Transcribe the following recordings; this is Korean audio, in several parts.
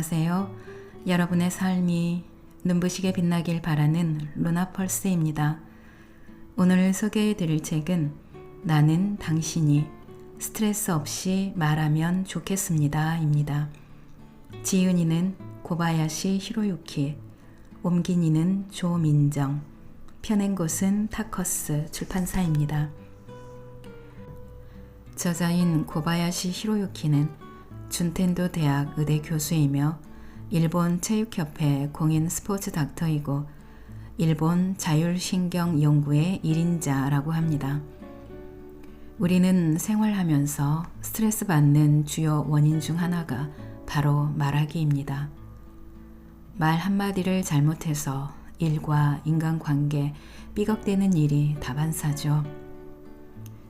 안녕하세요. 여러분의 삶이 눈부시게 빛나길 바라는 루나펄스입니다. 오늘 소개해 드릴 책은 나는 당신이 스트레스 없이 말하면 좋겠습니다 입니다. 지은이는 고바야시 히로유키, 옮긴 이는 조민정, 펴낸 곳은 타커스 출판사입니다. 저자인 고바야시 히로유키는 준텐도 대학 의대 교수이며 일본 체육협회 공인 스포츠 닥터이고 일본 자율신경연구의 1인자라고 합니다. 우리는 생활하면서 스트레스 받는 주요 원인 중 하나가 바로 말하기입니다. 말 한마디를 잘못해서 일과 인간관계 삐걱대는 일이 다반사죠.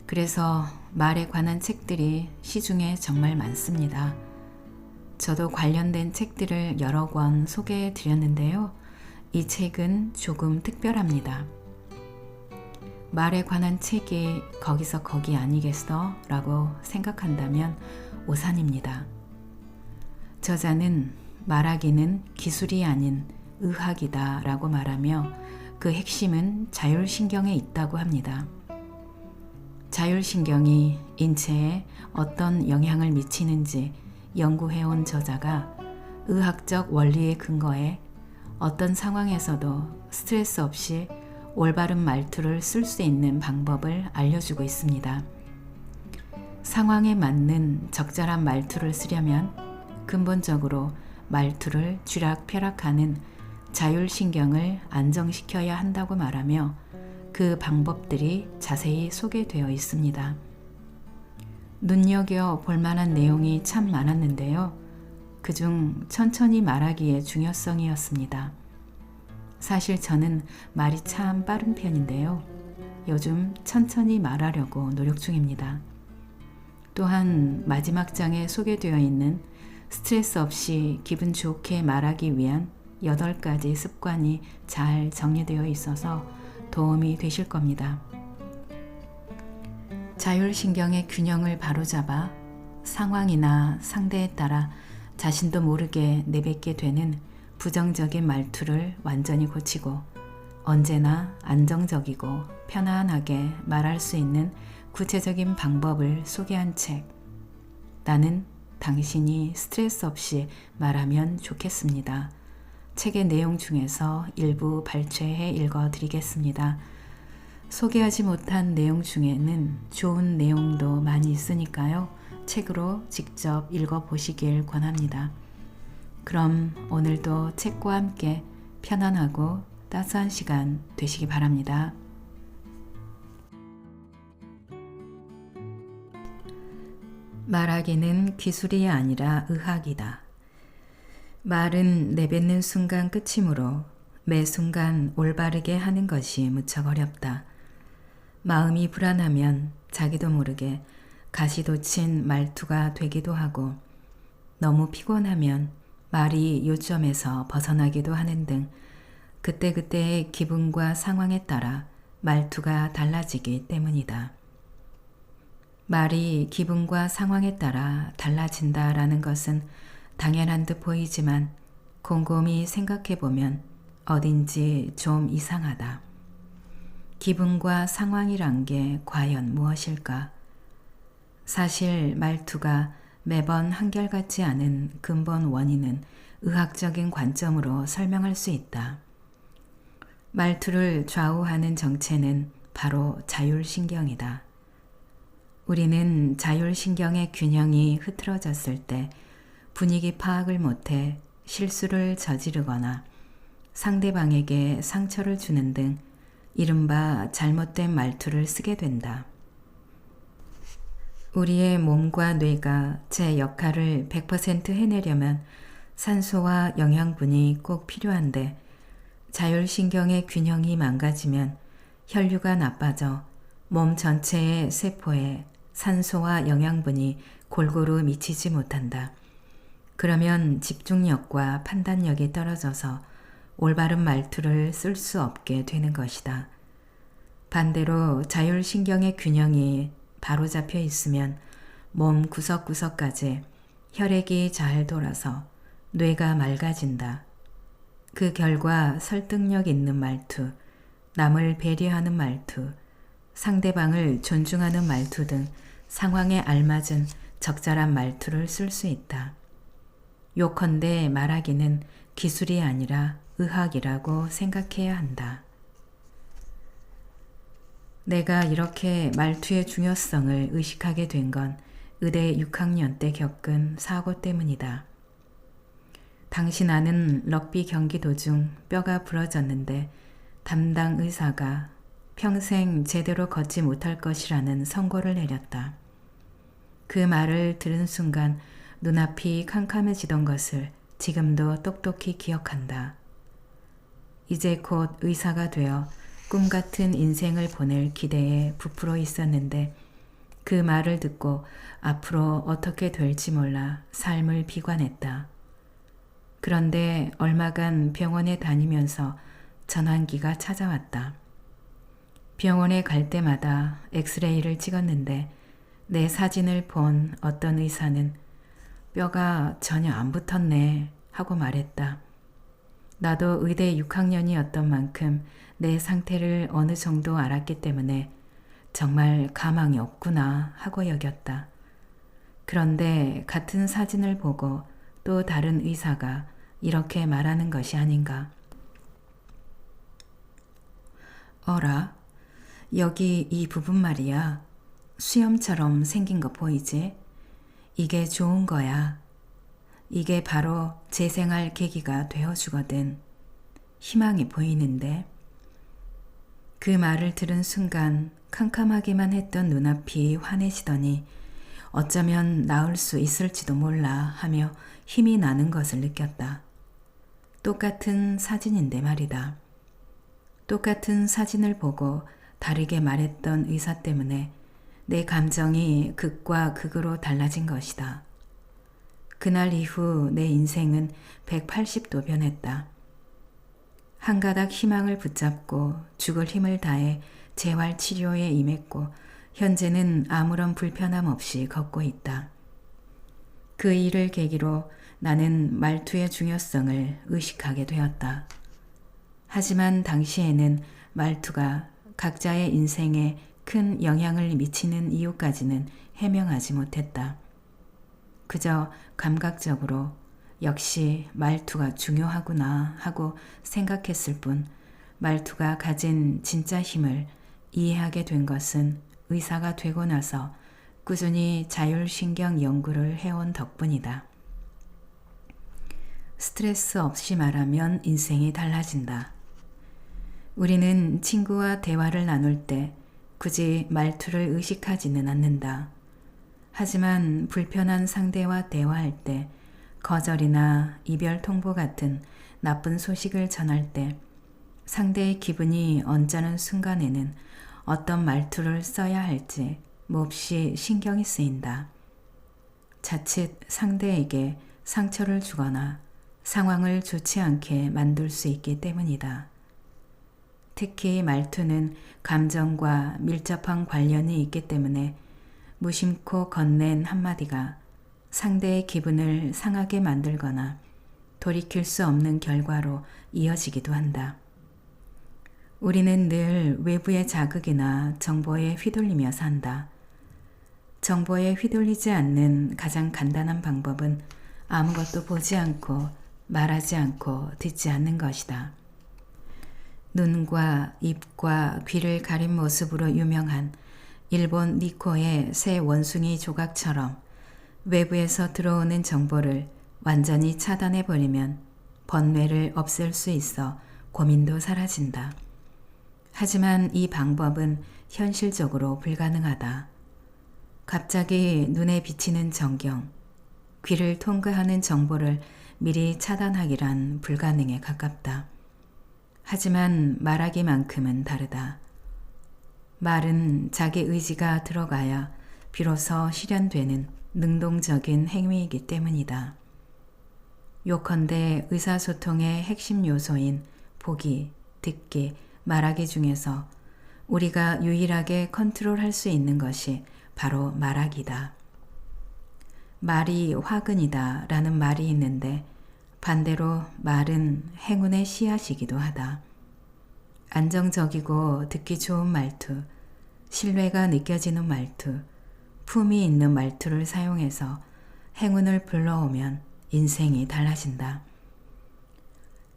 그래서 말에 관한 책들이 시중에 정말 많습니다. 저도 관련된 책들을 여러 권 소개해 드렸는데요. 이 책은 조금 특별합니다. 말에 관한 책이 거기서 거기 아니겠어? 라고 생각한다면 오산입니다. 저자는 말하기는 기술이 아닌 의학이다 라고 말하며 그 핵심은 자율신경에 있다고 합니다. 자율신경이 인체에 어떤 영향을 미치는지 연구해온 저자가 의학적 원리에 근거해 어떤 상황에서도 스트레스 없이 올바른 말투를 쓸 수 있는 방법을 알려주고 있습니다. 상황에 맞는 적절한 말투를 쓰려면 근본적으로 말투를 쥐락펴락하는 자율신경을 안정시켜야 한다고 말하며 그 방법들이 자세히 소개되어 있습니다. 눈여겨볼 만한 내용이 참 많았는데요. 그중 천천히 말하기의 중요성이었습니다. 사실 저는 말이 참 빠른 편인데요. 요즘 천천히 말하려고 노력 중입니다. 또한 마지막 장에 소개되어 있는 스트레스 없이 기분 좋게 말하기 위한 8가지 습관이 잘 정리되어 있어서 도움이 되실 겁니다. 자율신경의 균형을 바로잡아 상황이나 상대에 따라 자신도 모르게 내뱉게 되는 부정적인 말투를 완전히 고치고 언제나 안정적이고 편안하게 말할 수 있는 구체적인 방법을 소개한 책. 나는 당신이 스트레스 없이 말하면 좋겠습니다. 책의 내용 중에서 일부 발췌해 읽어드리겠습니다. 소개하지 못한 내용 중에는 좋은 내용도 많이 있으니까요. 책으로 직접 읽어보시길 권합니다. 그럼 오늘도 책과 함께 편안하고 따스한 시간 되시기 바랍니다. 말하기는 기술이 아니라 의학이다. 말은 내뱉는 순간 끝이므로 매 순간 올바르게 하는 것이 무척 어렵다. 마음이 불안하면 자기도 모르게 가시돋친 말투가 되기도 하고 너무 피곤하면 말이 요점에서 벗어나기도 하는 등 그때그때의 기분과 상황에 따라 말투가 달라지기 때문이다. 말이 기분과 상황에 따라 달라진다라는 것은 당연한 듯 보이지만 곰곰이 생각해보면 어딘지 좀 이상하다. 기분과 상황이란 게 과연 무엇일까? 사실 말투가 매번 한결같지 않은 근본 원인은 의학적인 관점으로 설명할 수 있다. 말투를 좌우하는 정체는 바로 자율신경이다. 우리는 자율신경의 균형이 흐트러졌을 때 분위기 파악을 못해 실수를 저지르거나 상대방에게 상처를 주는 등 이른바 잘못된 말투를 쓰게 된다. 우리의 몸과 뇌가 제 역할을 100% 해내려면 산소와 영양분이 꼭 필요한데 자율신경의 균형이 망가지면 혈류가 나빠져 몸 전체의 세포에 산소와 영양분이 골고루 미치지 못한다. 그러면 집중력과 판단력이 떨어져서 올바른 말투를 쓸 수 없게 되는 것이다. 반대로 자율신경의 균형이 바로잡혀 있으면 몸 구석구석까지 혈액이 잘 돌아서 뇌가 맑아진다. 그 결과 설득력 있는 말투, 남을 배려하는 말투, 상대방을 존중하는 말투 등 상황에 알맞은 적절한 말투를 쓸 수 있다. 요컨대 말하기는 기술이 아니라 의학이라고 생각해야 한다. 내가 이렇게 말투의 중요성을 의식하게 된 건 의대 6학년 때 겪은 사고 때문이다. 당시 나는 럭비 경기 도중 뼈가 부러졌는데 담당 의사가 평생 제대로 걷지 못할 것이라는 선고를 내렸다. 그 말을 들은 순간 눈앞이 캄캄해지던 것을 지금도 똑똑히 기억한다. 이제 곧 의사가 되어 꿈 같은 인생을 보낼 기대에 부풀어 있었는데 그 말을 듣고 앞으로 어떻게 될지 몰라 삶을 비관했다. 그런데 얼마간 병원에 다니면서 전환기가 찾아왔다. 병원에 갈 때마다 엑스레이를 찍었는데 내 사진을 본 어떤 의사는 뼈가 전혀 안 붙었네 하고 말했다. 나도 의대 6학년이었던 만큼 내 상태를 어느 정도 알았기 때문에 정말 가망이 없구나 하고 여겼다. 그런데 같은 사진을 보고 또 다른 의사가 이렇게 말하는 것이 아닌가. 어라, 여기 이 부분 말이야. 수염처럼 생긴 거 보이지? 이게 좋은 거야. 이게 바로 재생할 계기가 되어주거든. 희망이 보이는데. 그 말을 들은 순간 캄캄하기만 했던 눈앞이 환해지더니 어쩌면 나을 수 있을지도 몰라 하며 힘이 나는 것을 느꼈다. 똑같은 사진인데 말이다. 똑같은 사진을 보고 다르게 말했던 의사 때문에 내 감정이 극과 극으로 달라진 것이다. 그날 이후 내 인생은 180도 변했다. 한 가닥 희망을 붙잡고 죽을 힘을 다해 재활 치료에 임했고 현재는 아무런 불편함 없이 걷고 있다. 그 일을 계기로 나는 말투의 중요성을 의식하게 되었다. 하지만 당시에는 말투가 각자의 인생에 큰 영향을 미치는 이유까지는 해명하지 못했다. 그저 감각적으로 역시 말투가 중요하구나 하고 생각했을 뿐 말투가 가진 진짜 힘을 이해하게 된 것은 의사가 되고 나서 꾸준히 자율신경 연구를 해온 덕분이다. 스트레스 없이 말하면 인생이 달라진다. 우리는 친구와 대화를 나눌 때 굳이 말투를 의식하지는 않는다. 하지만 불편한 상대와 대화할 때 거절이나 이별 통보 같은 나쁜 소식을 전할 때 상대의 기분이 언짢은 순간에는 어떤 말투를 써야 할지 몹시 신경이 쓰인다. 자칫 상대에게 상처를 주거나 상황을 좋지 않게 만들 수 있기 때문이다. 특히 말투는 감정과 밀접한 관련이 있기 때문에 무심코 건넨 한마디가 상대의 기분을 상하게 만들거나 돌이킬 수 없는 결과로 이어지기도 한다. 우리는 늘 외부의 자극이나 정보에 휘둘리며 산다. 정보에 휘둘리지 않는 가장 간단한 방법은 아무것도 보지 않고 말하지 않고 듣지 않는 것이다. 눈과 입과 귀를 가린 모습으로 유명한 일본 니코의 새 원숭이 조각처럼 외부에서 들어오는 정보를 완전히 차단해버리면 번뇌를 없앨 수 있어 고민도 사라진다. 하지만 이 방법은 현실적으로 불가능하다. 갑자기 눈에 비치는 전경, 귀를 통과하는 정보를 미리 차단하기란 불가능에 가깝다. 하지만 말하기만큼은 다르다. 말은 자기 의지가 들어가야 비로소 실현되는 능동적인 행위이기 때문이다. 요컨대 의사소통의 핵심 요소인 보기, 듣기, 말하기 중에서 우리가 유일하게 컨트롤할 수 있는 것이 바로 말하기다. 말이 화근이다 라는 말이 있는데 반대로 말은 행운의 씨앗이기도 하다. 안정적이고 듣기 좋은 말투, 신뢰가 느껴지는 말투, 품이 있는 말투를 사용해서 행운을 불러오면 인생이 달라진다.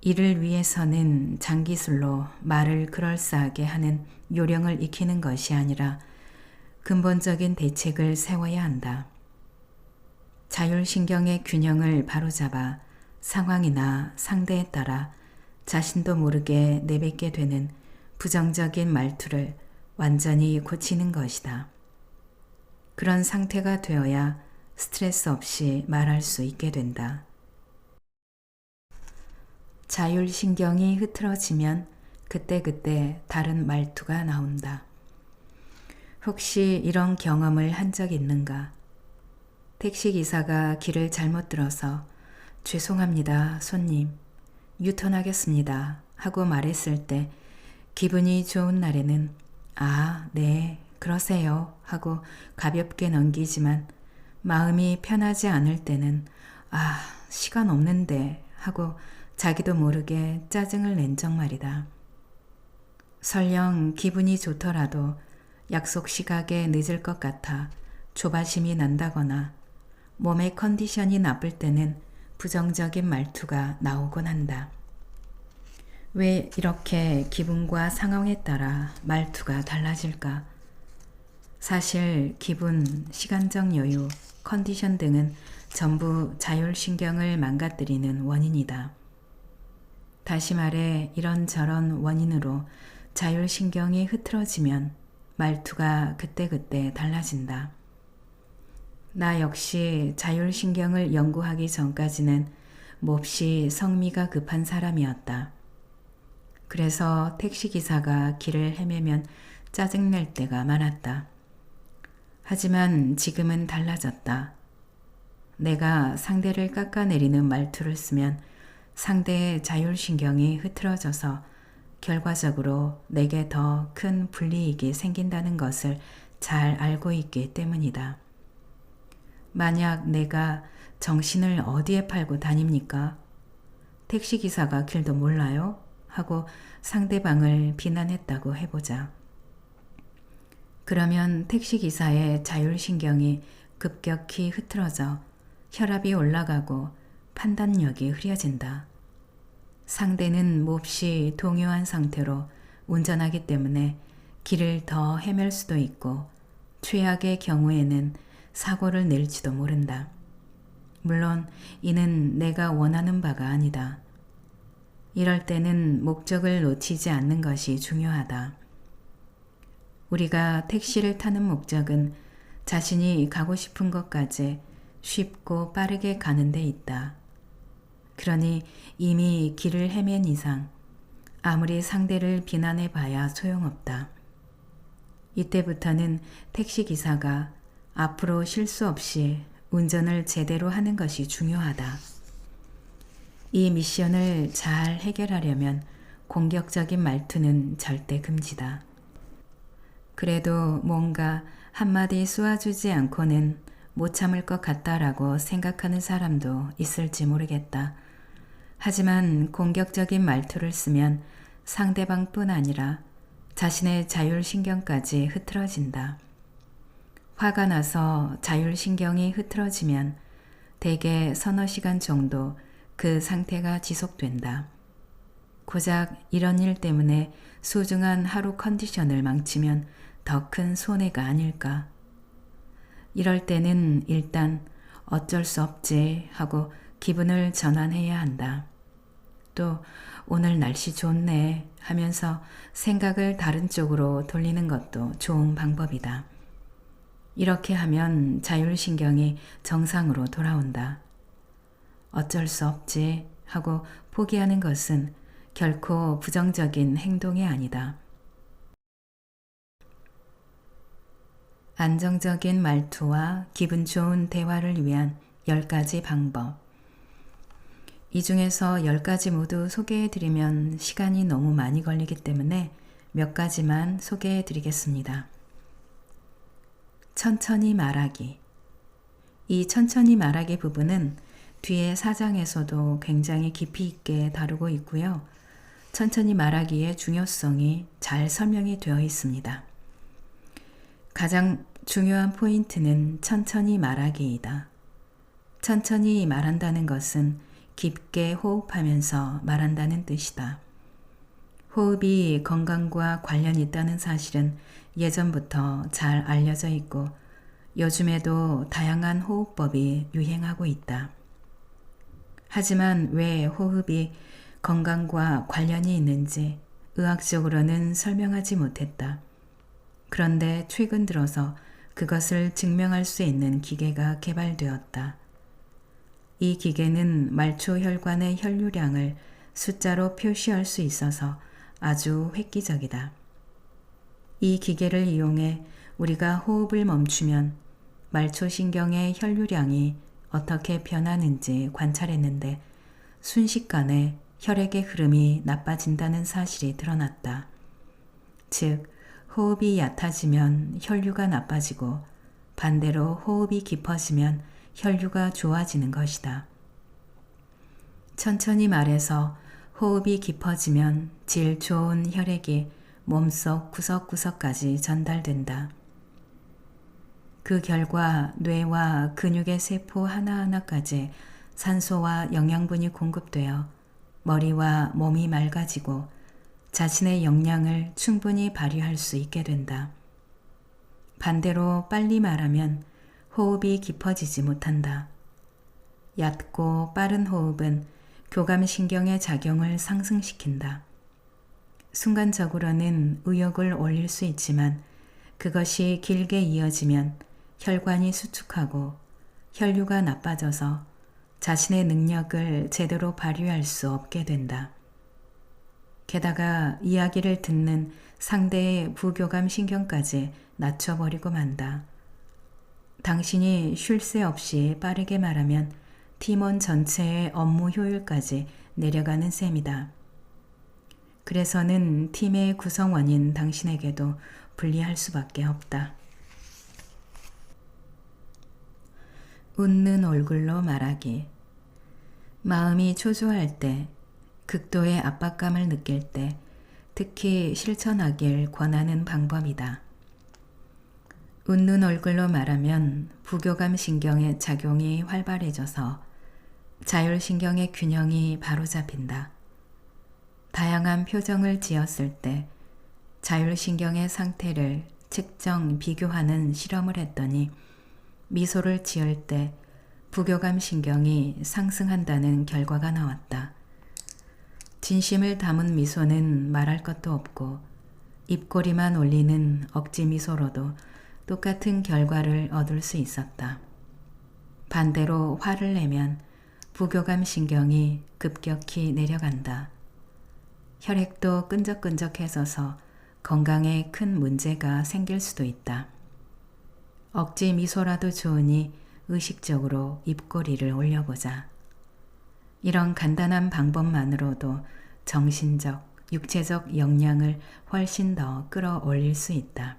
이를 위해서는 장기술로 말을 그럴싸하게 하는 요령을 익히는 것이 아니라 근본적인 대책을 세워야 한다. 자율신경의 균형을 바로잡아 상황이나 상대에 따라 자신도 모르게 내뱉게 되는 부정적인 말투를 완전히 고치는 것이다. 그런 상태가 되어야 스트레스 없이 말할 수 있게 된다. 자율신경이 흐트러지면 그때그때 다른 말투가 나온다. 혹시 이런 경험을 한 적 있는가? 택시기사가 길을 잘못 들어서 죄송합니다, 손님. 유턴하겠습니다. 하고 말했을 때 기분이 좋은 날에는 아, 네, 그러세요. 하고 가볍게 넘기지만 마음이 편하지 않을 때는 아, 시간 없는데 하고 자기도 모르게 짜증을 낸 적 말이다. 설령 기분이 좋더라도 약속 시각에 늦을 것 같아 조바심이 난다거나 몸의 컨디션이 나쁠 때는 부정적인 말투가 나오곤 한다. 왜 이렇게 기분과 상황에 따라 말투가 달라질까? 사실 기분, 시간적 여유, 컨디션 등은 전부 자율신경을 망가뜨리는 원인이다. 다시 말해 이런저런 원인으로 자율신경이 흐트러지면 말투가 그때그때 달라진다. 나 역시 자율신경을 연구하기 전까지는 몹시 성미가 급한 사람이었다. 그래서 택시기사가 길을 헤매면 짜증낼 때가 많았다. 하지만 지금은 달라졌다. 내가 상대를 깎아내리는 말투를 쓰면 상대의 자율신경이 흐트러져서 결과적으로 내게 더 큰 불이익이 생긴다는 것을 잘 알고 있기 때문이다. 만약 내가 정신을 어디에 팔고 다닙니까? 택시기사가 길도 몰라요? 하고 상대방을 비난했다고 해보자. 그러면 택시기사의 자율신경이 급격히 흐트러져 혈압이 올라가고 판단력이 흐려진다. 상대는 몹시 동요한 상태로 운전하기 때문에 길을 더 헤맬 수도 있고 최악의 경우에는 사고를 낼지도 모른다. 물론 이는 내가 원하는 바가 아니다. 이럴 때는 목적을 놓치지 않는 것이 중요하다. 우리가 택시를 타는 목적은 자신이 가고 싶은 곳까지 쉽고 빠르게 가는 데 있다. 그러니 이미 길을 헤맨 이상 아무리 상대를 비난해 봐야 소용없다. 이때부터는 택시기사가 앞으로 실수 없이 운전을 제대로 하는 것이 중요하다. 이 미션을 잘 해결하려면 공격적인 말투는 절대 금지다. 그래도 뭔가 한마디 쏘아주지 않고는 못 참을 것 같다라고 생각하는 사람도 있을지 모르겠다. 하지만 공격적인 말투를 쓰면 상대방뿐 아니라 자신의 자율신경까지 흐트러진다. 화가 나서 자율신경이 흐트러지면 대개 서너 시간 정도 그 상태가 지속된다. 고작 이런 일 때문에 소중한 하루 컨디션을 망치면 더 큰 손해가 아닐까. 이럴 때는 일단 어쩔 수 없지 하고 기분을 전환해야 한다. 또 오늘 날씨 좋네 하면서 생각을 다른 쪽으로 돌리는 것도 좋은 방법이다. 이렇게 하면 자율신경이 정상으로 돌아온다. 어쩔 수 없지 하고 포기하는 것은 결코 부정적인 행동이 아니다. 안정적인 말투와 기분 좋은 대화를 위한 10가지 방법. 이 중에서 10가지 모두 소개해드리면 시간이 너무 많이 걸리기 때문에 몇 가지만 소개해드리겠습니다. 천천히 말하기. 이 천천히 말하기 부분은 뒤에 4장에서도 굉장히 깊이 있게 다루고 있고요. 천천히 말하기의 중요성이 잘 설명이 되어 있습니다. 가장 중요한 포인트는 천천히 말하기이다. 천천히 말한다는 것은 깊게 호흡하면서 말한다는 뜻이다. 호흡이 건강과 관련이 있다는 사실은 예전부터 잘 알려져 있고 요즘에도 다양한 호흡법이 유행하고 있다. 하지만 왜 호흡이 건강과 관련이 있는지 의학적으로는 설명하지 못했다. 그런데 최근 들어서 그것을 증명할 수 있는 기계가 개발되었다. 이 기계는 말초 혈관의 혈류량을 숫자로 표시할 수 있어서 아주 획기적이다. 이 기계를 이용해 우리가 호흡을 멈추면 말초신경의 혈류량이 어떻게 변하는지 관찰했는데 순식간에 혈액의 흐름이 나빠진다는 사실이 드러났다. 즉, 호흡이 얕아지면 혈류가 나빠지고 반대로 호흡이 깊어지면 혈류가 좋아지는 것이다. 천천히 말해서 호흡이 깊어지면 질 좋은 혈액이 몸속 구석구석까지 전달된다. 그 결과 뇌와 근육의 세포 하나하나까지 산소와 영양분이 공급되어 머리와 몸이 맑아지고 자신의 역량을 충분히 발휘할 수 있게 된다. 반대로 빨리 말하면 호흡이 깊어지지 못한다. 얕고 빠른 호흡은 교감신경의 작용을 상승시킨다. 순간적으로는 의욕을 올릴 수 있지만 그것이 길게 이어지면 혈관이 수축하고 혈류가 나빠져서 자신의 능력을 제대로 발휘할 수 없게 된다. 게다가 이야기를 듣는 상대의 부교감 신경까지 낮춰버리고 만다. 당신이 쉴 새 없이 빠르게 말하면 팀원 전체의 업무 효율까지 내려가는 셈이다. 그래서는 팀의 구성원인 당신에게도 불리할 수밖에 없다. 웃는 얼굴로 말하기. 마음이 초조할 때, 극도의 압박감을 느낄 때 특히 실천하길 권하는 방법이다. 웃는 얼굴로 말하면 부교감 신경의 작용이 활발해져서 자율신경의 균형이 바로 잡힌다. 다양한 표정을 지었을 때 자율신경의 상태를 측정, 비교하는 실험을 했더니 미소를 지을 때 부교감 신경이 상승한다는 결과가 나왔다. 진심을 담은 미소는 말할 것도 없고 입꼬리만 올리는 억지 미소로도 똑같은 결과를 얻을 수 있었다. 반대로 화를 내면 부교감 신경이 급격히 내려간다. 혈액도 끈적끈적해져서 건강에 큰 문제가 생길 수도 있다. 억지 미소라도 좋으니 의식적으로 입꼬리를 올려보자. 이런 간단한 방법만으로도 정신적, 육체적 역량을 훨씬 더 끌어올릴 수 있다.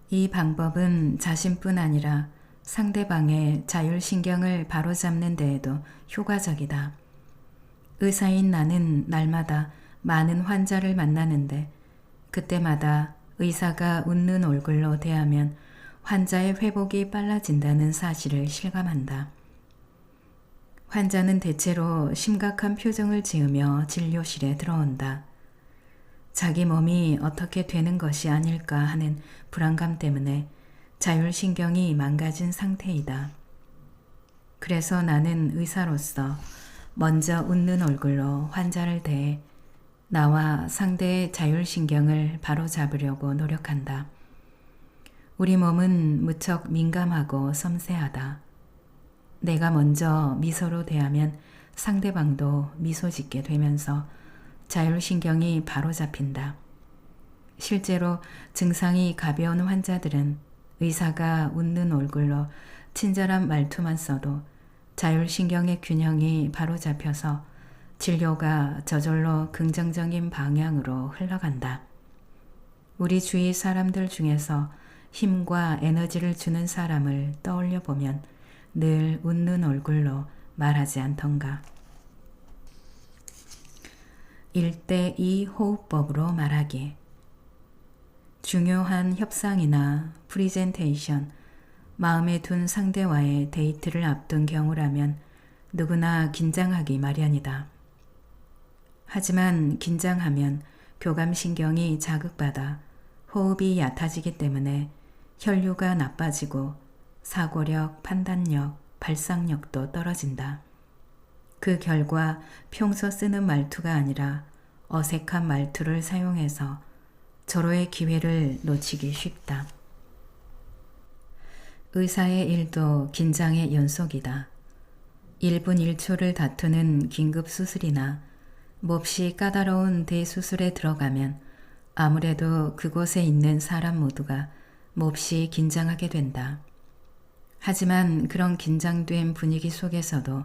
이 방법은 자신뿐 아니라 상대방의 자율신경을 바로잡는 데에도 효과적이다. 의사인 나는 날마다 많은 환자를 만나는데 그때마다 의사가 웃는 얼굴로 대하면 환자의 회복이 빨라진다는 사실을 실감한다. 환자는 대체로 심각한 표정을 지으며 진료실에 들어온다. 자기 몸이 어떻게 되는 것이 아닐까 하는 불안감 때문에 자율신경이 망가진 상태이다. 그래서 나는 의사로서 먼저 웃는 얼굴로 환자를 대해 나와 상대의 자율신경을 바로잡으려고 노력한다. 우리 몸은 무척 민감하고 섬세하다. 내가 먼저 미소로 대하면 상대방도 미소 짓게 되면서 자율신경이 바로잡힌다. 실제로 증상이 가벼운 환자들은 의사가 웃는 얼굴로 친절한 말투만 써도 자율신경의 균형이 바로잡혀서 진료가 저절로 긍정적인 방향으로 흘러간다. 우리 주위 사람들 중에서 힘과 에너지를 주는 사람을 떠올려 보면 늘 웃는 얼굴로 말하지 않던가. 1대2 호흡법으로 말하기. 중요한 협상이나 프리젠테이션, 마음에 둔 상대와의 데이트를 앞둔 경우라면 누구나 긴장하기 마련이다. 하지만 긴장하면 교감신경이 자극받아 호흡이 얕아지기 때문에 혈류가 나빠지고 사고력, 판단력, 발상력도 떨어진다. 그 결과 평소 쓰는 말투가 아니라 어색한 말투를 사용해서 절호의 기회를 놓치기 쉽다. 의사의 일도 긴장의 연속이다. 1분 1초를 다투는 긴급 수술이나 몹시 까다로운 대수술에 들어가면 아무래도 그곳에 있는 사람 모두가 몹시 긴장하게 된다. 하지만 그런 긴장된 분위기 속에서도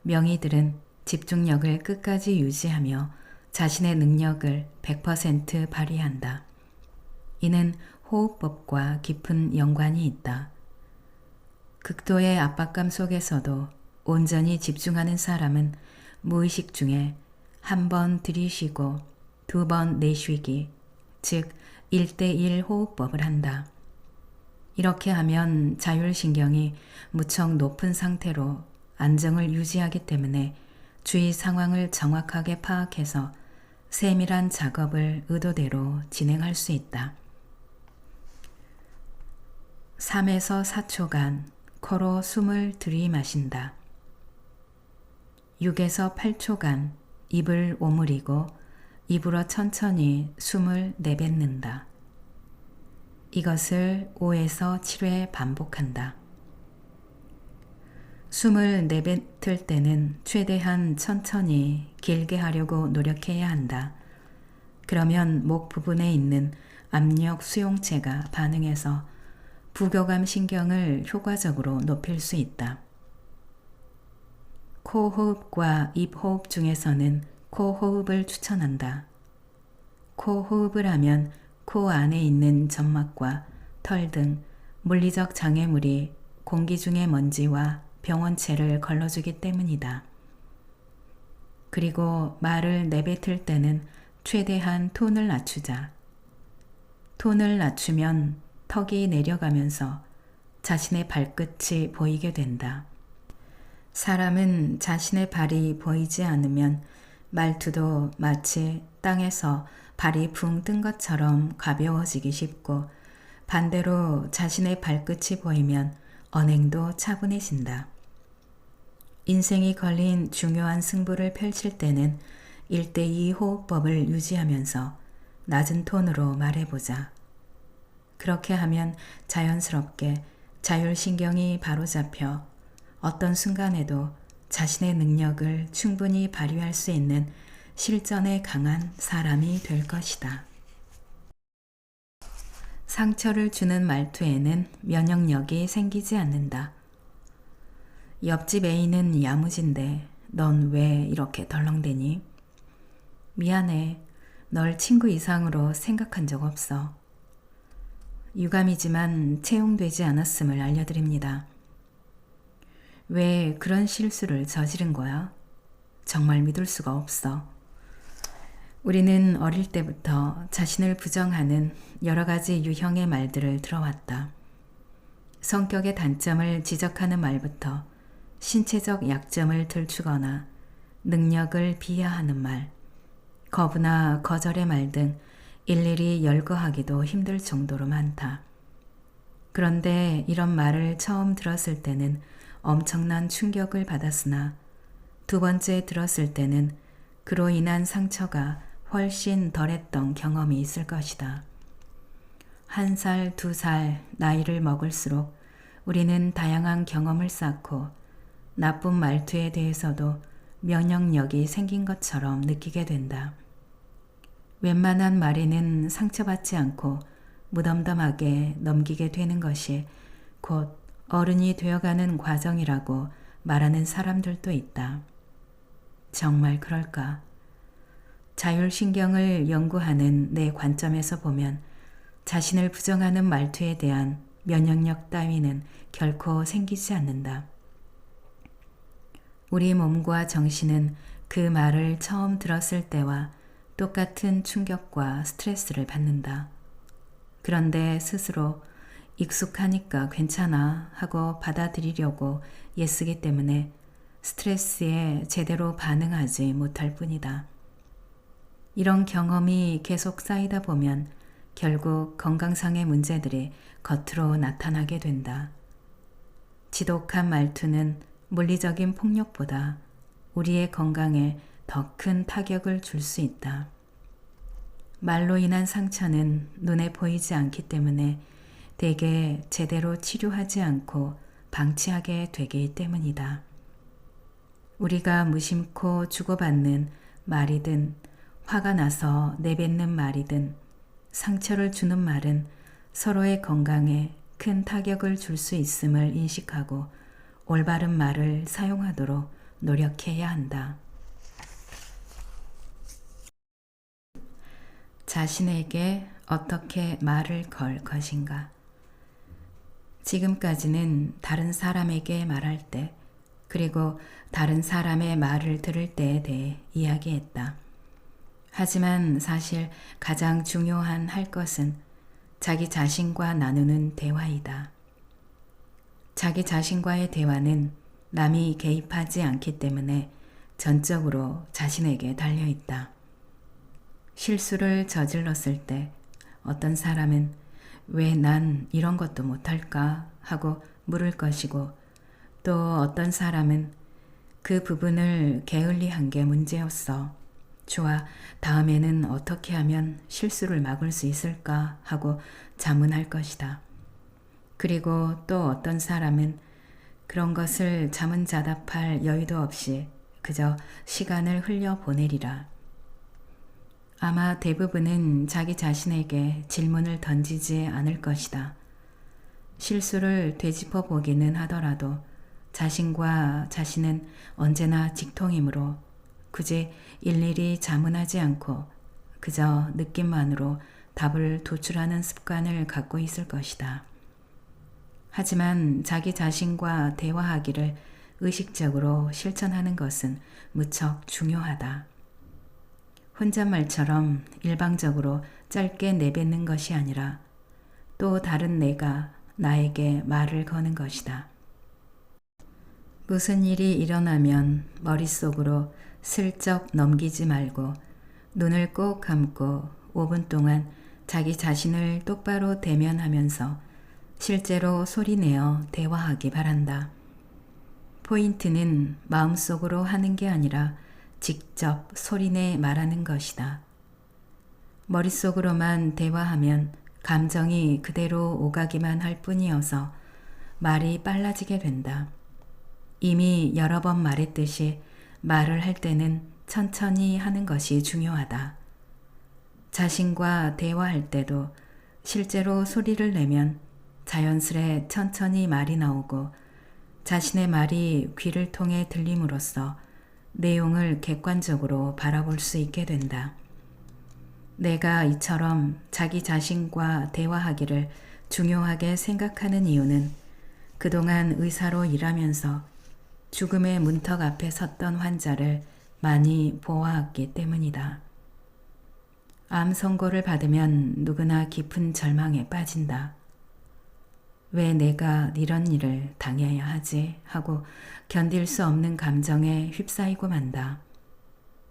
명의들은 집중력을 끝까지 유지하며 자신의 능력을 100% 발휘한다. 이는 호흡법과 깊은 연관이 있다. 극도의 압박감 속에서도 온전히 집중하는 사람은 무의식 중에 한 번 들이쉬고 2번 내쉬기, 즉 1대1 호흡법을 한다. 이렇게 하면 자율신경이 무척 높은 상태로 안정을 유지하기 때문에 주위 상황을 정확하게 파악해서 세밀한 작업을 의도대로 진행할 수 있다. 3에서 4초간 코로 숨을 들이마신다. 6에서 8초간 입을 오므리고 입으로 천천히 숨을 내뱉는다. 이것을 5에서 7회 반복한다. 숨을 내뱉을 때는 최대한 천천히 길게 하려고 노력해야 한다. 그러면 목 부분에 있는 압력 수용체가 반응해서 부교감 신경을 효과적으로 높일 수 있다. 코 호흡과 입 호흡 중에서는 코 호흡을 추천한다. 코 호흡을 하면 코 안에 있는 점막과 털 등 물리적 장애물이 공기 중의 먼지와 병원체를 걸러주기 때문이다. 그리고 말을 내뱉을 때는 최대한 톤을 낮추자. 톤을 낮추면 턱이 내려가면서 자신의 발끝이 보이게 된다. 사람은 자신의 발이 보이지 않으면 말투도 마치 땅에서 발이 붕 뜬 것처럼 가벼워지기 쉽고 반대로 자신의 발끝이 보이면 언행도 차분해진다. 인생이 걸린 중요한 승부를 펼칠 때는 1대2 호흡법을 유지하면서 낮은 톤으로 말해보자. 그렇게 하면 자연스럽게 자율신경이 바로잡혀 어떤 순간에도 자신의 능력을 충분히 발휘할 수 있는 실전에 강한 사람이 될 것이다. 상처를 주는 말투에는 면역력이 생기지 않는다. 옆집 애인은 야무진데 넌 왜 이렇게 덜렁대니? 미안해. 널 친구 이상으로 생각한 적 없어. 유감이지만 채용되지 않았음을 알려드립니다. 왜 그런 실수를 저지른 거야? 정말 믿을 수가 없어. 우리는 어릴 때부터 자신을 부정하는 여러 가지 유형의 말들을 들어왔다. 성격의 단점을 지적하는 말부터 신체적 약점을 들추거나 능력을 비하하는 말, 거부나 거절의 말 등 일일이 열거하기도 힘들 정도로 많다. 그런데 이런 말을 처음 들었을 때는 엄청난 충격을 받았으나 두 번째 들었을 때는 그로 인한 상처가 훨씬 덜했던 경험이 있을 것이다. 1살, 2살 나이를 먹을수록 우리는 다양한 경험을 쌓고 나쁜 말투에 대해서도 면역력이 생긴 것처럼 느끼게 된다. 웬만한 말에는 상처받지 않고 무덤덤하게 넘기게 되는 것이 곧 어른이 되어가는 과정이라고 말하는 사람들도 있다. 정말 그럴까? 자율신경을 연구하는 내 관점에서 보면 자신을 부정하는 말투에 대한 면역력 따위는 결코 생기지 않는다. 우리 몸과 정신은 그 말을 처음 들었을 때와 똑같은 충격과 스트레스를 받는다. 그런데 스스로 익숙하니까 괜찮아 하고 받아들이려고 애쓰기 때문에 스트레스에 제대로 반응하지 못할 뿐이다. 이런 경험이 계속 쌓이다 보면 결국 건강상의 문제들이 겉으로 나타나게 된다. 지독한 말투는 물리적인 폭력보다 우리의 건강에 더 큰 타격을 줄 수 있다. 말로 인한 상처는 눈에 보이지 않기 때문에 대개 제대로 치료하지 않고 방치하게 되기 때문이다. 우리가 무심코 주고받는 말이든 화가 나서 내뱉는 말이든 상처를 주는 말은 서로의 건강에 큰 타격을 줄 수 있음을 인식하고 올바른 말을 사용하도록 노력해야 한다. 자신에게 어떻게 말을 걸 것인가? 지금까지는 다른 사람에게 말할 때, 그리고 다른 사람의 말을 들을 때에 대해 이야기했다. 하지만 사실 가장 중요한 할 것은 자기 자신과 나누는 대화이다. 자기 자신과의 대화는 남이 개입하지 않기 때문에 전적으로 자신에게 달려있다. 실수를 저질렀을 때 어떤 사람은 왜 난 이런 것도 못할까 하고 물을 것이고, 또 어떤 사람은 그 부분을 게을리한 게 문제였어. 좋아, 다음에는 어떻게 하면 실수를 막을 수 있을까 하고 자문할 것이다. 그리고 또 어떤 사람은 그런 것을 자문자답할 여유도 없이 그저 시간을 흘려보내리라. 아마 대부분은 자기 자신에게 질문을 던지지 않을 것이다. 실수를 되짚어 보기는 하더라도 자신과 자신은 언제나 직통이므로 굳이 일일이 자문하지 않고 그저 느낌만으로 답을 도출하는 습관을 갖고 있을 것이다. 하지만 자기 자신과 대화하기를 의식적으로 실천하는 것은 무척 중요하다. 혼잣말처럼 일방적으로 짧게 내뱉는 것이 아니라 또 다른 내가 나에게 말을 거는 것이다. 무슨 일이 일어나면 머릿속으로 슬쩍 넘기지 말고 눈을 꼭 감고 5분 동안 자기 자신을 똑바로 대면하면서 실제로 소리내어 대화하기 바란다. 포인트는 마음속으로 하는 게 아니라 직접 소리내 말하는 것이다. 머릿속으로만 대화하면 감정이 그대로 오가기만 할 뿐이어서 말이 빨라지게 된다. 이미 여러 번 말했듯이 말을 할 때는 천천히 하는 것이 중요하다. 자신과 대화할 때도 실제로 소리를 내면 자연스레 천천히 말이 나오고 자신의 말이 귀를 통해 들림으로써 내용을 객관적으로 바라볼 수 있게 된다. 내가 이처럼 자기 자신과 대화하기를 중요하게 생각하는 이유는 그동안 의사로 일하면서 죽음의 문턱 앞에 섰던 환자를 많이 보아왔기 때문이다. 암 선고를 받으면 누구나 깊은 절망에 빠진다. 왜 내가 이런 일을 당해야 하지 하고 견딜 수 없는 감정에 휩싸이고 만다.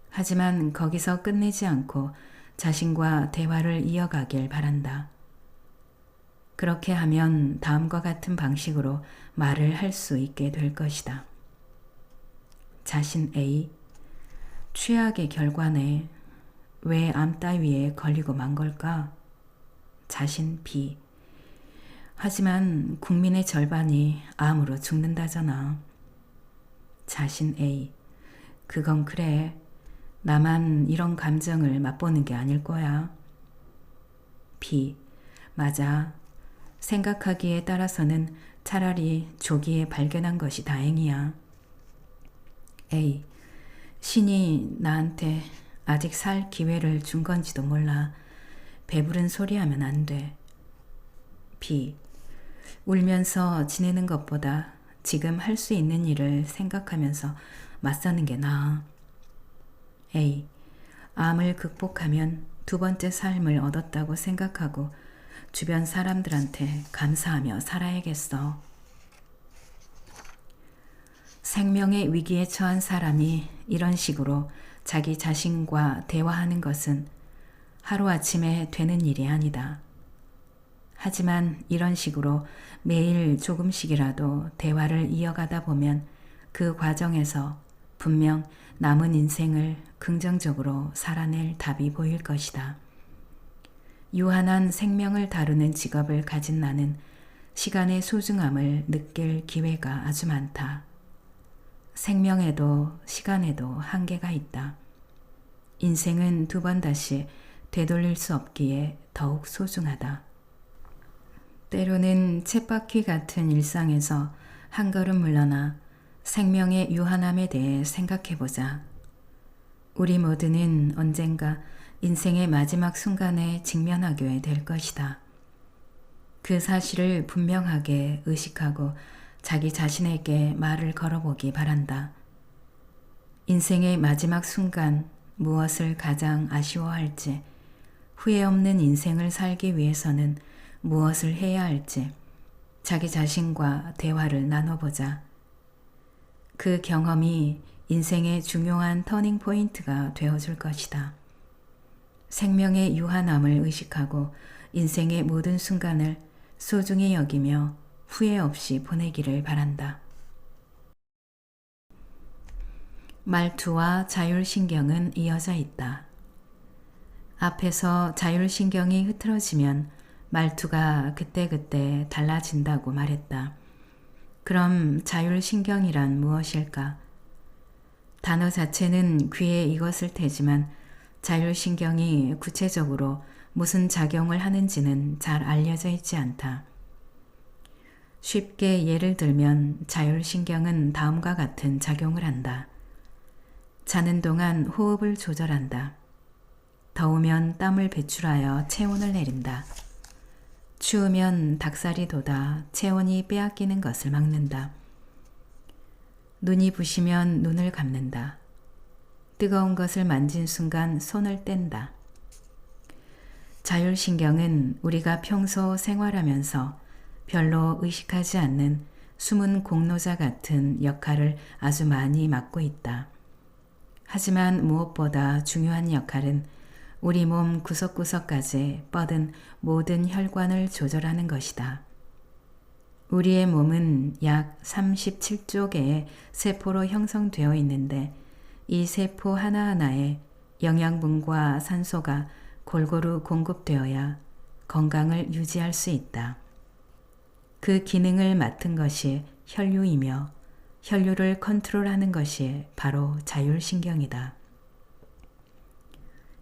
하지만 거기서 끝내지 않고 자신과 대화를 이어가길 바란다. 그렇게 하면 다음과 같은 방식으로 말을 할 수 있게 될 것이다. 자신 A, 최악의 결과네. 왜 암 따위에 걸리고 만 걸까? 자신 B, 하지만 국민의 절반이 암으로 죽는다잖아. 자신 A, 그건 그래. 나만 이런 감정을 맛보는 게 아닐 거야. B, 맞아. 생각하기에 따라서는 차라리 조기에 발견한 것이 다행이야. A, 신이 나한테 아직 살 기회를 준 건지도 몰라. 배부른 소리 하면 안 돼. B, 울면서 지내는 것보다 지금 할 수 있는 일을 생각하면서 맞서는 게 나아. A. 암을 극복하면 두 번째 삶을 얻었다고 생각하고 주변 사람들한테 감사하며 살아야겠어. 생명의 위기에 처한 사람이 이런 식으로 자기 자신과 대화하는 것은 하루아침에 되는 일이 아니다. 하지만 이런 식으로 매일 조금씩이라도 대화를 이어가다 보면 그 과정에서 분명 남은 인생을 긍정적으로 살아낼 답이 보일 것이다. 유한한 생명을 다루는 직업을 가진 나는 시간의 소중함을 느낄 기회가 아주 많다. 생명에도 시간에도 한계가 있다. 인생은 두 번 다시 되돌릴 수 없기에 더욱 소중하다. 때로는 쳇바퀴 같은 일상에서 한 걸음 물러나 생명의 유한함에 대해 생각해보자. 우리 모두는 언젠가 인생의 마지막 순간에 직면하게 될 것이다. 그 사실을 분명하게 의식하고 자기 자신에게 말을 걸어보기 바란다. 인생의 마지막 순간 무엇을 가장 아쉬워할지, 후회 없는 인생을 살기 위해서는 무엇을 해야 할지 자기 자신과 대화를 나눠보자. 그 경험이 인생의 중요한 터닝 포인트가 되어줄 것이다. 생명의 유한함을 의식하고 인생의 모든 순간을 소중히 여기며 후회 없이 보내기를 바란다. 말투와 자율신경은 이어져 있다. 앞에서 자율신경이 흐트러지면 말투가 그때그때 달라진다고 말했다. 그럼 자율신경이란 무엇일까? 단어 자체는 귀에 익었을 테지만 자율신경이 구체적으로 무슨 작용을 하는지는 잘 알려져 있지 않다. 쉽게 예를 들면 자율신경은 다음과 같은 작용을 한다. 자는 동안 호흡을 조절한다. 더우면 땀을 배출하여 체온을 내린다. 추우면 닭살이 돋아 체온이 빼앗기는 것을 막는다. 눈이 부시면 눈을 감는다. 뜨거운 것을 만진 순간 손을 뗀다. 자율신경은 우리가 평소 생활하면서 별로 의식하지 않는 숨은 공로자 같은 역할을 아주 많이 맡고 있다. 하지만 무엇보다 중요한 역할은 우리 몸 구석구석까지 뻗은 모든 혈관을 조절하는 것이다. 우리의 몸은 약 37조 개의 세포로 형성되어 있는데 이 세포 하나하나에 영양분과 산소가 골고루 공급되어야 건강을 유지할 수 있다. 그 기능을 맡은 것이 혈류이며 혈류를 컨트롤하는 것이 바로 자율신경이다.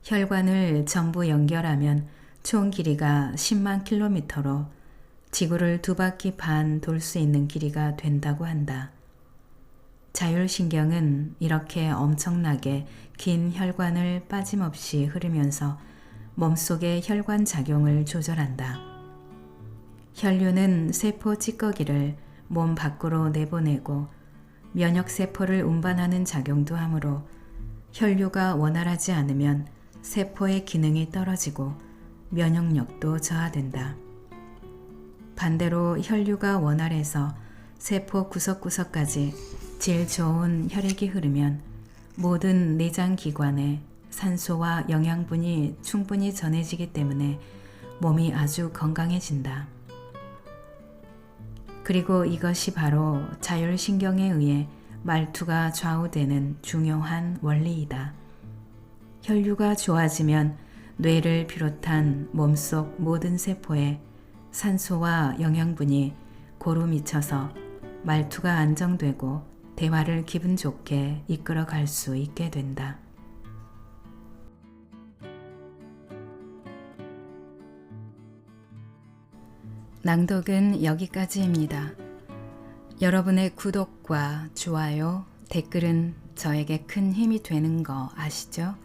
혈관을 전부 연결하면 총 길이가 10만 킬로미터로 지구를 2바퀴 반 돌 수 있는 길이가 된다고 한다. 자율신경은 이렇게 엄청나게 긴 혈관을 빠짐없이 흐르면서 몸속의 혈관 작용을 조절한다. 혈류는 세포 찌꺼기를 몸 밖으로 내보내고 면역세포를 운반하는 작용도 하므로 혈류가 원활하지 않으면 세포의 기능이 떨어지고 면역력도 저하된다. 반대로 혈류가 원활해서 세포 구석구석까지 질 좋은 혈액이 흐르면 모든 내장기관에 산소와 영양분이 충분히 전해지기 때문에 몸이 아주 건강해진다. 그리고 이것이 바로 자율신경에 의해 말투가 좌우되는 중요한 원리이다. 혈류가 좋아지면 뇌를 비롯한 몸속 모든 세포에 산소와 영양분이 고루 미쳐서 말투가 안정되고 대화를 기분 좋게 이끌어 갈 수 있게 된다. 낭독은 여기까지입니다. 여러분의 구독과 좋아요, 댓글은 저에게 큰 힘이 되는 거 아시죠?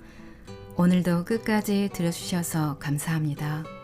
오늘도 끝까지 들어주셔서 감사합니다.